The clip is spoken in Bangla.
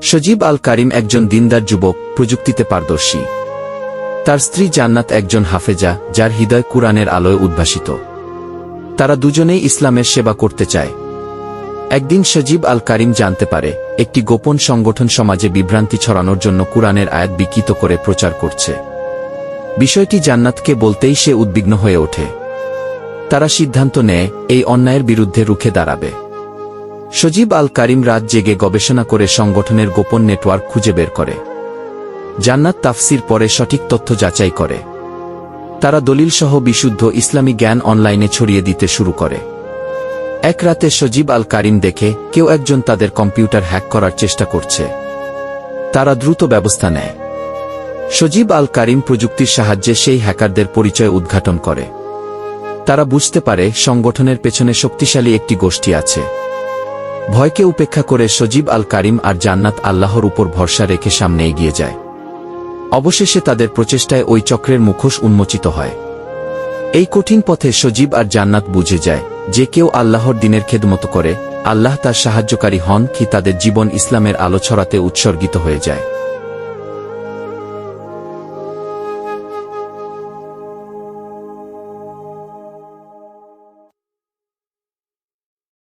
সজীব আল কারিম একজন দিনদার যুবক, প্রযুক্তিতে পারদর্শী। তার স্ত্রী জান্নাত একজন হাফেজা, যার হৃদয় কুরআনের আলোয় উদ্ভাসিত। তারা দুজনেই ইসলামের সেবা করতে চায়। একদিন সজীব আল কারিম জানতে পারে, একটি গোপন সংগঠন সমাজে বিভ্রান্তি ছড়ানোর জন্য কুরআনের আয়াত বিকৃত করে প্রচার করছে। বিষয়টি জান্নাতকে বলতেই সে উদ্বিগ্ন হয়ে ওঠে। তারা সিদ্ধান্ত নেয়, এই অন্যায়ের বিরুদ্ধে রুখে দাঁড়াবে। সজীব আল কারিম রাত জেগে গবেষণা করে সংগঠনের গোপন নেটওয়ার্ক খুঁজে বের করে। জান্নাত তাফসির পরে সঠিক তথ্য যাচাই করে। তারা দলিলসহ বিশুদ্ধ ইসলামী জ্ঞান অনলাইনে ছড়িয়ে দিতে শুরু করে। এক রাতে সজীব আল কারিম দেখে, কেউ একজন তাদের কম্পিউটার হ্যাক করার চেষ্টা করছে। তারা দ্রুত ব্যবস্থা নেয়। সজীব আল কারিম প্রযুক্তির সাহায্যে সেই হ্যাকারদের পরিচয় উদ্ঘাটন করে। তারা বুঝতে পারে, সংগঠনের পেছনে শক্তিশালী একটি গোষ্ঠী আছে। ভয়কে উপেক্ষা করে সজীব আল কারিম আর জান্নাত আল্লাহর উপর ভরসা রেখে সামনে এগিয়ে যায়। অবশেষে তাদের প্রচেষ্টায় ওই চক্রের মুখোশ উন্মোচিত হয়। এই কঠিন পথে সজীব আর জান্নাত বুঝে যায়, যে কেউ আল্লাহর দ্বীনের খেদমত করে, আল্লাহ তার সাহায্যকারী হন, কি তাদের জীবন ইসলামের আলো ছড়াতে উৎসর্গিত হয়ে যায়।